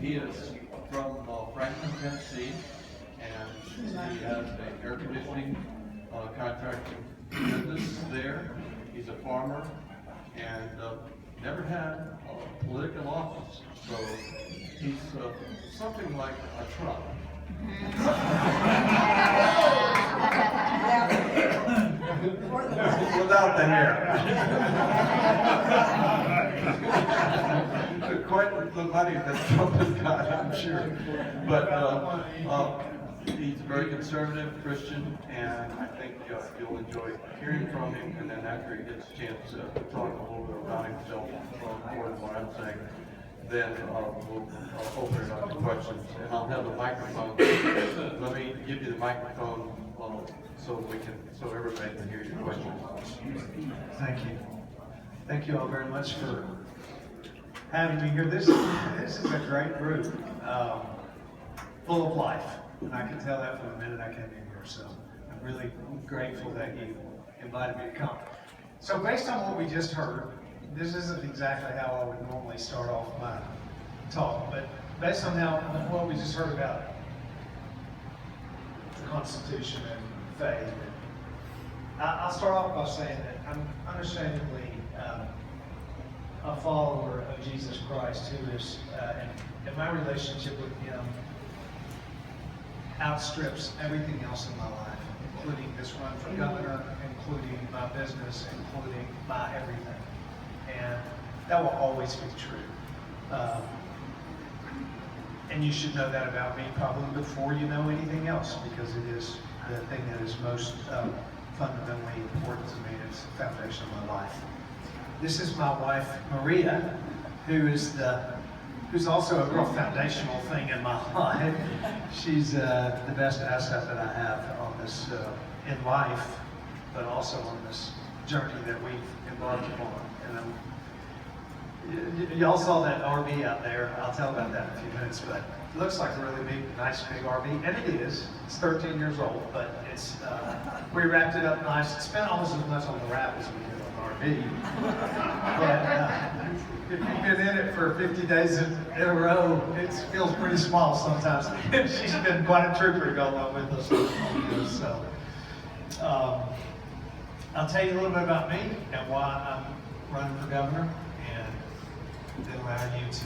He is from Franklin, Tennessee, and he has an air conditioning contracting business there. He's a farmer and never had political office, so he's something like a Trump. Without the hair. Quite the money that Trump has got, I'm sure. But he's very conservative Christian, and I think you'll enjoy hearing from him. And then after he gets a chance to talk a little bit about himself, more than what I'm saying, then we'll open it up to questions. And I'll have the microphone. Let me give you the microphone so everybody can hear your questions. Thank you. Thank you all very much for having me here. This is a great group, full of life. And I can tell that from the minute I came in here. So I'm really grateful that you invited me to come. So based on what we just heard, this isn't exactly how I would normally start off my talk, but based on what we just heard about the Constitution and faith, I'll start off by saying that I'm understandably a follower of Jesus Christ, who is, and my relationship with Him outstrips everything else in my life, including this run for governor, including my business, including my everything. And that will always be true. And you should know that about me probably before you know anything else, because it is the thing that is most fundamentally important to me. It's the foundation of my life. This is my wife, Maria, who's also a real foundational thing in my life. She's the best asset that I have on this in life, but also on this journey that we've embarked upon. And y'all saw that RV out there. I'll tell about that in a few minutes, but it looks like a really big, nice big RV, and it is. It's 13 years old, but it's we wrapped it up nice. It spent almost as much on the wrap as we did on the RV. But if you've been in it for 50 days in a row, it feels pretty small sometimes. She's been quite a trooper going along with us on this. So I'll tell you a little bit about me and why I'm running for governor, and then allow you to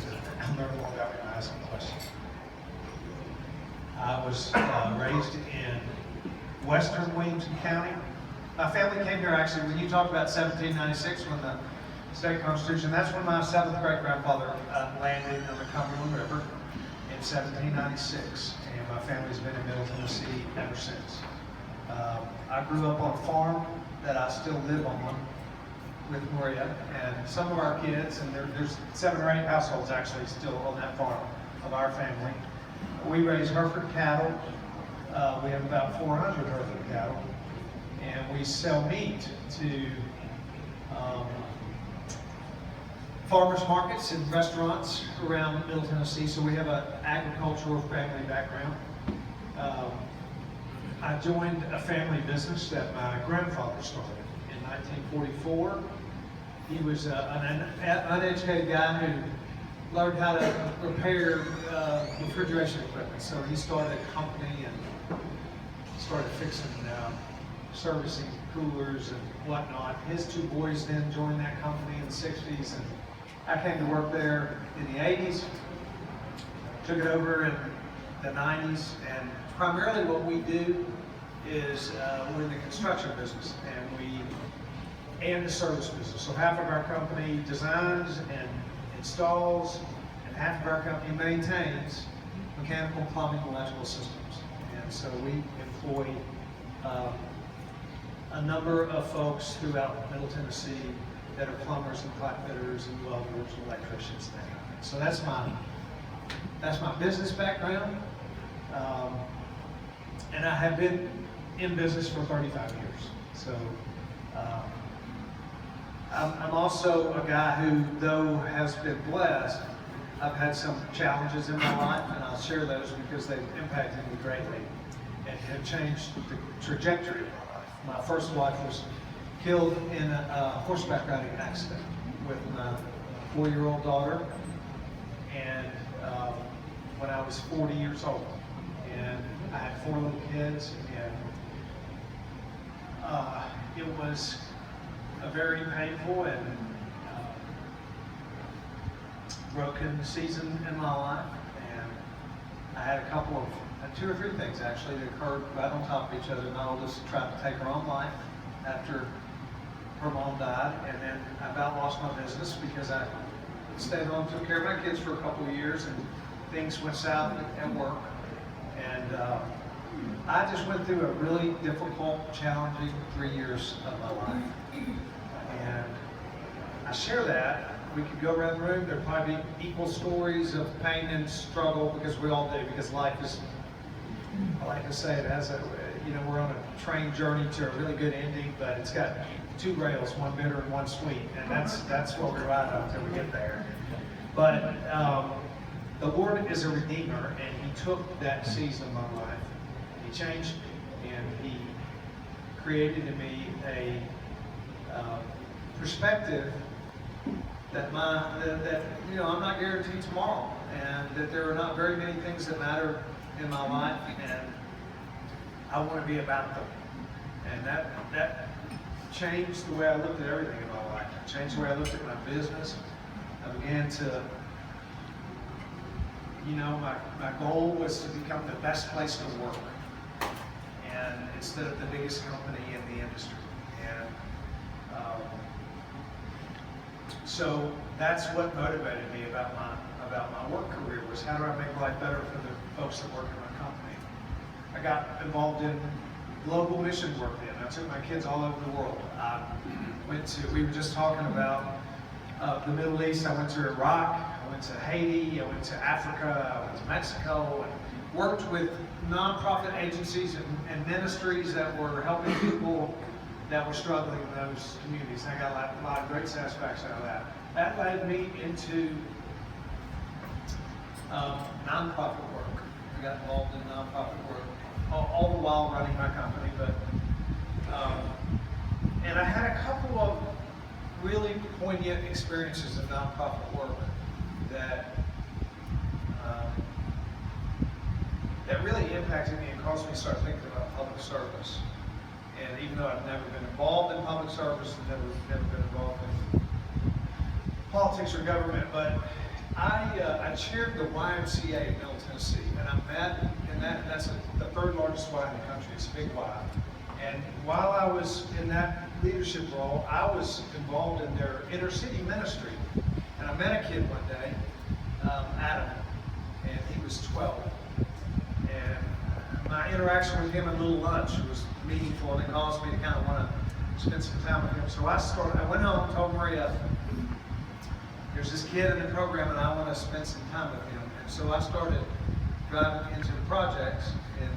learn more about me and ask some questions. I was raised in western Williamson County. My family came here actually, when you talk about 1796, when the state constitution, that's when my seventh great grandfather landed on the Cumberland River in 1796. And my family's been in Middle Tennessee ever since. I grew up on a farm that I still live on with Maria and some of our kids, and there's 7 or 8 households actually still on that farm of our family. We raise Hereford cattle. We have about 400 Hereford cattle, and we sell meat to farmers markets and restaurants around Middle Tennessee. So we have an agricultural family background. I joined a family business that my grandfather started in 1944. He was an uneducated guy who learned how to repair refrigeration equipment. So he started a company and started fixing, servicing coolers and whatnot. His 2 boys then joined that company in the 60s, and I came to work there in the 80s, took it over in the 90s, and primarily what we do is we're in the construction business and the service business. So half of our company designs and installs, and half of our company maintains mechanical, plumbing, electrical systems. And so we employ a number of folks throughout Middle Tennessee that are plumbers and pipe fitters and welders and electricians and that kind of thing. So that's my business background. And I have been in business for 35 years. So I'm also a guy who, though has been blessed, I've had some challenges in my life, and I'll share those because they've impacted me greatly and have changed the trajectory of my life. My first wife was killed in a horseback riding accident with my 4-year-old daughter, and when I was 40 years old. And I had 4 little kids, and it was a very painful and broken season in my life. And I had a couple of, 2 or 3 things actually that occurred right on top of each other. My oldest tried to take her own life after her mom died, and then I about lost my business because I stayed home, took care of my kids for a couple of years, and things went south at work. And I just went through a really difficult, challenging 3 years of my life. And I share that. We could go around the room, there'd probably be equal stories of pain and struggle, because we all do, because life is, I like to say it as a, we're on a train journey to a really good ending, but it's got 2 rails, one bitter and one sweet, and that's what we ride on until we get there. But the Lord is a redeemer, and He took that season of my life, He changed me, and He created in me a perspective that I'm not guaranteed tomorrow, and that there are not very many things that matter in my life, and I want to be about them. And that changed the way I looked at everything in my life. It changed the way I looked at my business. I began to, my goal was to become the best place to work, and instead of the biggest company in the industry. And so that's what motivated me about my work career, was how do I make life better for the folks that work in my company. I got involved in global mission work then. I took my kids all over the world. We were just talking about the Middle East. I went to Iraq, I went to Haiti, I went to Africa, I went to Mexico, and worked with nonprofit agencies and ministries that were helping people that were struggling in those communities. And I got a lot of great satisfaction out of that. That led me into nonprofit work. I got involved in nonprofit work, all the while running my company. But and I had a couple of really poignant experiences in nonprofit work that really impacted me and caused me to start thinking about public service. And even though I've never been involved in public service and never been involved in politics or government, but I chaired the YMCA in Middle Tennessee, and I'm mad, and that's the 3rd largest Y in the country. It's a big Y. And while I was in that leadership role, I was involved in their inner city ministry. And I met a kid one day, Adam, and he was 12. And my interaction with him at Little Lunch was meaningful, and it caused me to kind of want to spend some time with him. So I went home and told Maria, there's this kid in the program and I want to spend some time with him. And so I started driving into the projects in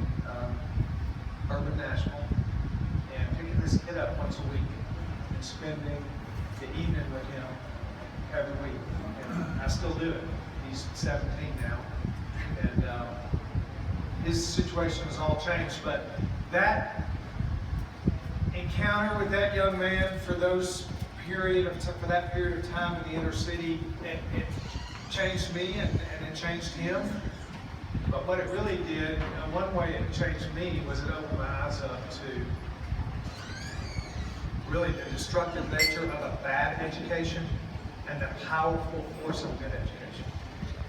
urban Nashville and picking this kid up once a week and spending the evening with him every week. And I still do it. He's 17 now. And his situation has all changed. But that encounter with that young man for that period of time in the inner city, it changed me and it changed him. But what it really did, one way it changed me, was it opened my eyes up to really the destructive nature of a bad education and the powerful force of good education.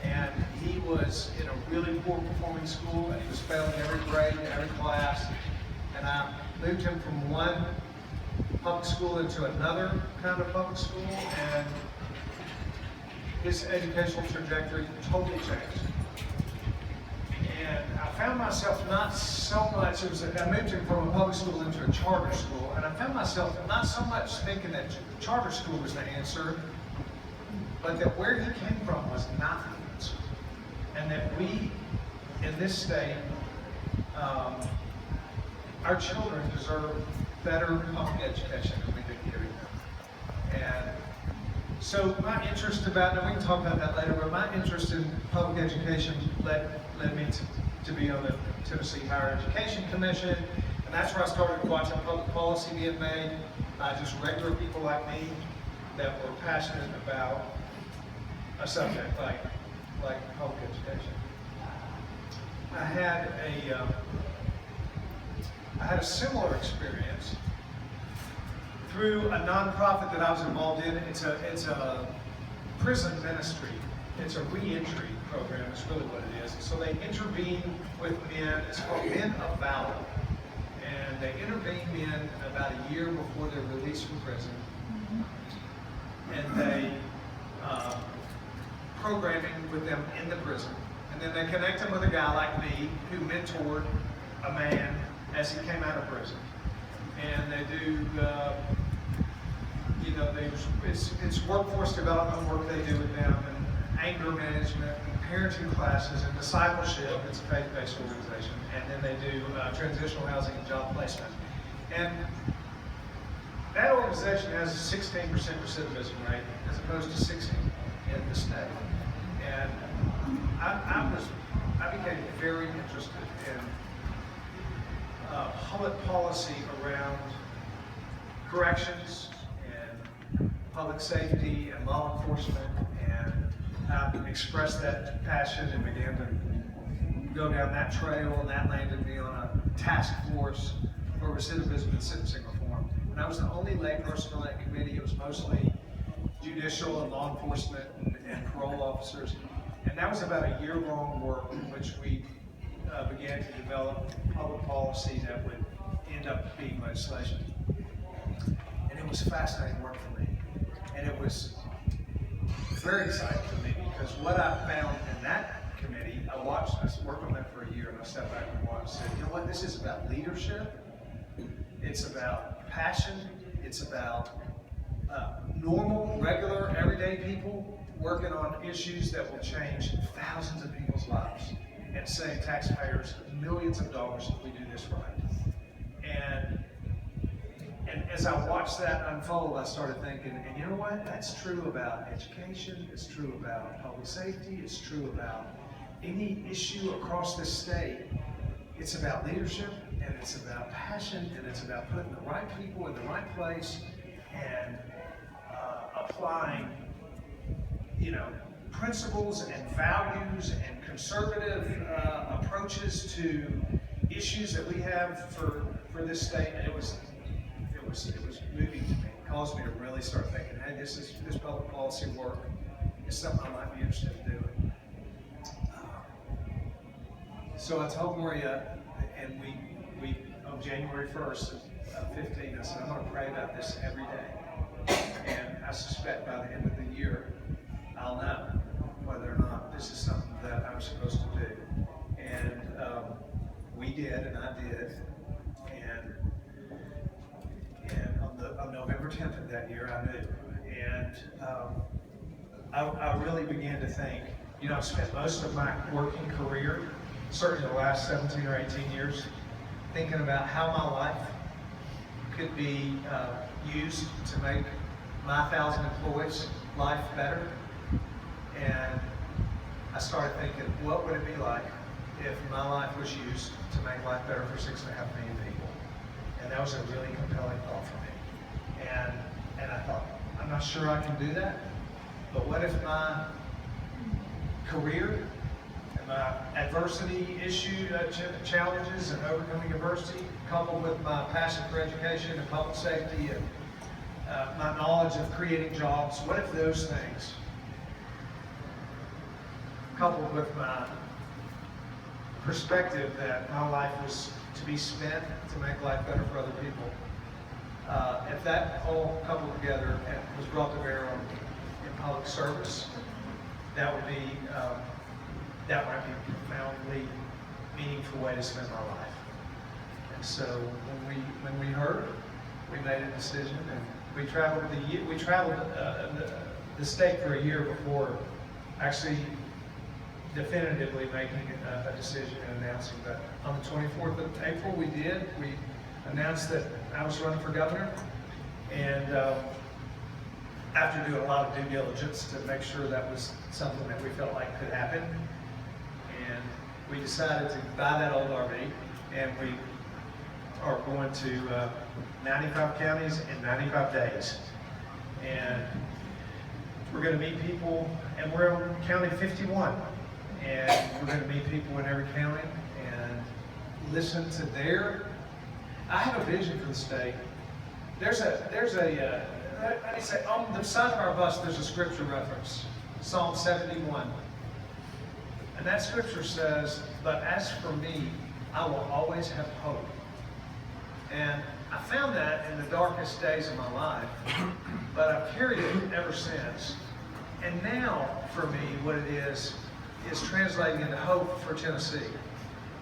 And he was in a really poor performing school, and he was failing every grade, every class. And I moved him from one public school into another kind of public school, and his educational trajectory totally changed. And I found myself not so much, I moved him from a public school into a charter school, and I found myself not so much thinking that charter school was the answer, but that where he came from was not the answer. And that we, in this state, our children deserve better public education than we've been giving them. And so my interest and we can talk about that later, but my interest in public education led me to be on the Tennessee Higher Education Commission, and that's where I started watching public policy being made by just regular people like me that were passionate about a subject like public education. I had a similar experience through a nonprofit that I was involved in. It's a prison ministry. It's a re-entry program, is really what it is. So they intervene with men. It's called Men of Valor. And they intervene men about a year before they're released from prison. And they programming with them in the prison. And then they connect them with a guy like me who mentored a man as he came out of prison. And they do, it's workforce development work they do with them, and anger management, and parenting classes, and discipleship. It's a faith-based organization. And then they do transitional housing and job placement. And that organization has a 16% recidivism rate as opposed to 16 in the state. And I became very interested in public policy around corrections and public safety and law enforcement, and I expressed that passion and began to go down that trail, and that landed me on a task force for recidivism and sentencing reform. And I was the only lay person on that committee. It was mostly judicial and law enforcement and parole officers. And that was about a year-long work in which we began to develop public policy that would end up being legislation. And it was fascinating work for me. And it was very exciting for me because what I found in that committee, I worked on that for a year, and I stepped back and watched and said, you know what, this is about leadership. It's about passion. It's about normal, regular, everyday people working on issues that will change thousands of people's lives and save taxpayers millions of dollars if we do this right. And as I watched that unfold, I started thinking, and you know what? That's true about education. It's true about public safety. It's true about any issue across this state. It's about leadership, and it's about passion, and it's about putting the right people in the right place and applying, principles and values and conservative approaches to issues that we have for this state. And it was moving to me. It caused me to really start thinking, hey, this public policy work is something I might be interested in doing. So I told Maria, and we on January 1st of 15, I said, I'm going to pray about this every day. And I suspect by the end of the year, I'll know whether or not this is something that I'm supposed to do. And we did, and I did. And on November 10th of that year, I knew. And I really began to think, I've spent most of my working career, certainly the last 17 or 18 years, thinking about how my life could be used to make my 1,000 employees' life better. And I started thinking, what would it be like if my life was used to make life better for 6.5 million people? And that was a really compelling thought for me. And I thought, I'm not sure I can do that, but what if my career and my adversity challenges and overcoming adversity, coupled with my passion for education and public safety and my knowledge of creating jobs, what if those things, coupled with my perspective that my life was to be spent to make life better for other people, if that all coupled together and was brought to bear in public service, that might be a profoundly meaningful way to spend my life. And so when we heard, we made a decision, and we traveled the state for a year before actually definitively making a decision and announcing that. On the 24th of April, we announced that I was running for governor, and after doing a lot of due diligence to make sure that was something that we felt like could happen, and we decided to buy that old RV, and we are going to 95 counties in 95 days. And we're going to meet people, and we're on County 51. and we're going to meet people in every county and listen to their. I have a vision for the state. Let me say, on the side of our bus, there's a scripture reference, Psalm 71. And that scripture says, "But as for me, I will always have hope." And I found that in the darkest days of my life, but I've carried it ever since. And now, for me, what it is translating into hope for Tennessee.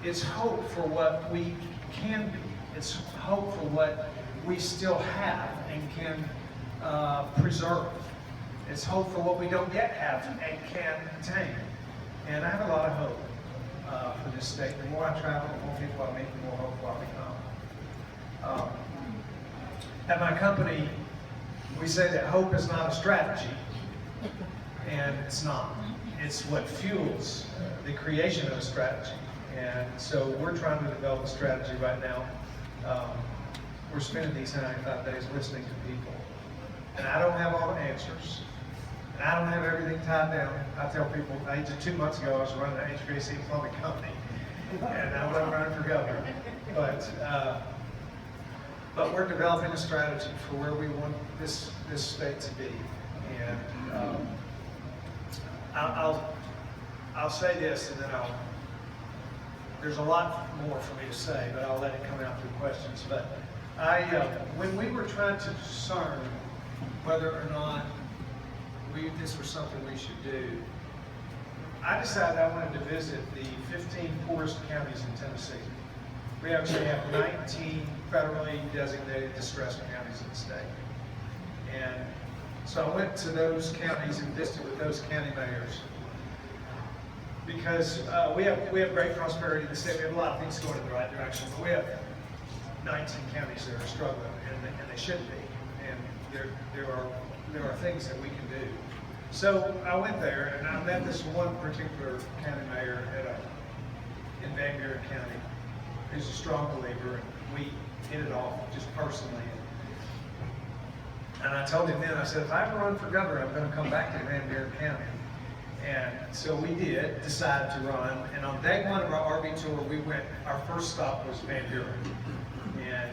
It's hope for what we can be. It's hope for what we still have and can preserve. It's hope for what we don't yet have and can attain. And I have a lot of hope for this state. The more I travel, the more people I meet, the more hopeful I become. At my company, we say that hope is not a strategy, and it's not. It's what fuels the creation of a strategy. And so we're trying to develop a strategy right now. We're spending these 95 days listening to people. And I don't have all the answers. And I don't have everything tied down. I tell people, 2 months ago, I was running an HVAC plumbing company. And I wasn't running for governor. But we're developing a strategy for where we want this state to be. And I'll say this, and then there's a lot more for me to say, but I'll let it come out through questions. But when we were trying to discern whether or not this was something we should do, I decided I wanted to visit the 15 poorest counties in Tennessee. We actually have 19 federally designated distressed counties in the state. And so I went to those counties and visited with those county mayors. Because we have great prosperity in the state. We have a lot of things going in the right direction, but we have 19 counties that are struggling, and they shouldn't be. And there are things that we can do. So I went there, and I met this one particular county mayor in Van Buren County, who's a strong believer, and we hit it off just personally. And I told him then, I said, if I ever run for governor, I'm going to come back to Van Buren County. And so we decided to run. And on day one of our RV tour, our first stop was Van Buren. And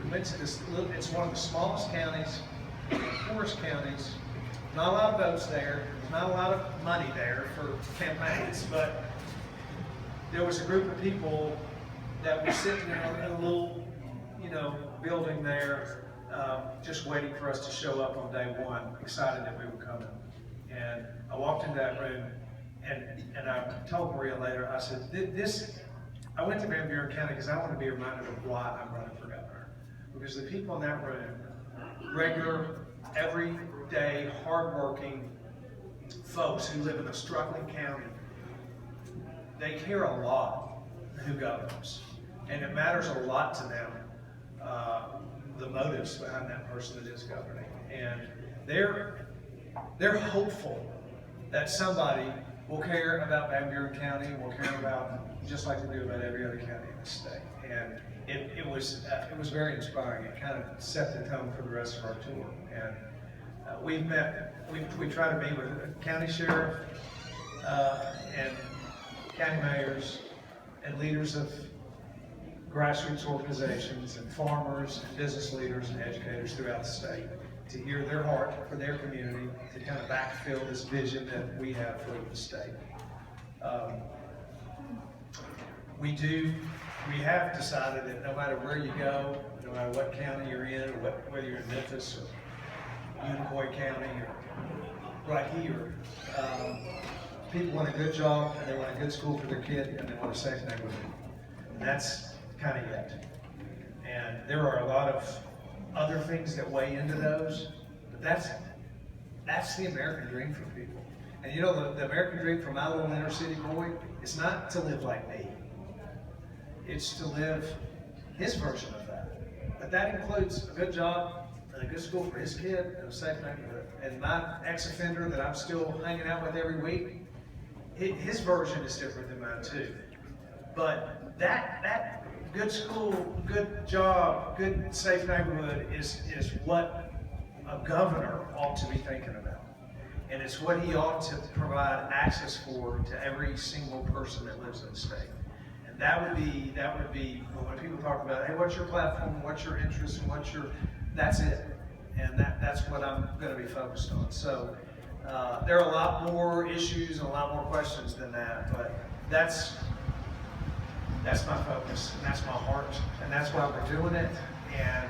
we went to it's one of the smallest counties, poorest counties. Not a lot of boats there. There's not a lot of money there for campaigns, but there was a group of people that were sitting in a little, building there, just waiting for us to show up on day one, excited that we were coming. And I walked into that room, and I told Maria later, I said, I went to Van Buren County because I want to be reminded of why I'm running for governor. Because the people in that room, regular, everyday, hardworking folks who live in a struggling county, they care a lot who governs. And it matters a lot to them, the motives behind that person that is governing. And they're hopeful that somebody will care about Van Buren County, will care about, just like they do about every other county in the state. And it was very inspiring. It kind of set the tone for the rest of our tour. And we try to meet with the county sheriff and county mayors and leaders of grassroots organizations and farmers and business leaders and educators throughout the state to hear their heart for their community, to kind of backfill this vision that we have for the state. We have decided that no matter where you go, no matter what county you're in, or whether you're in Memphis or Unicoi County or right here, people want a good job, and they want a good school for their kid, and they want a safe neighborhood. And that's kind of it. And there are a lot of other things that weigh into those, but that's the American dream for people. And the American dream for my little inner city boy is not to live like me. It's to live his version of that. But that includes a good job and a good school for his kid and a safe neighborhood. And my ex-offender that I'm still hanging out with every week, his version is different than mine too. But that good school, good job, good safe neighborhood is what a governor ought to be thinking about. And it's what he ought to provide access for to every single person that lives in the state. And that would be when people talk about, hey, what's your platform, what's your interest, and that's it. And that's what I'm going to be focused on. So there are a lot more issues and a lot more questions than that, but that's my focus, and that's my heart, and that's why we're doing it. And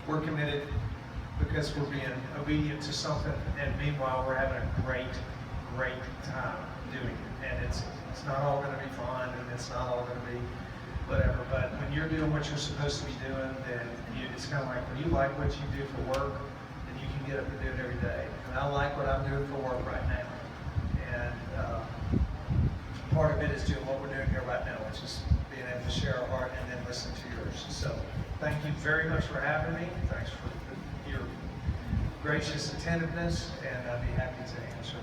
we're committed because we're being obedient to something, and meanwhile we're having a great time doing it. And it's not all going to be fun, and it's not all going to be whatever, but when you're doing what you're supposed to be doing, then it's kind of like when you like what you do for work, then you can get up and do it every day. And I like what I'm doing for work right now. And part of it is doing what we're doing here right now, which is being able to share our heart and then listen to yours. So thank you very much for having me. Thanks for your gracious attentiveness, and I'd be happy to answer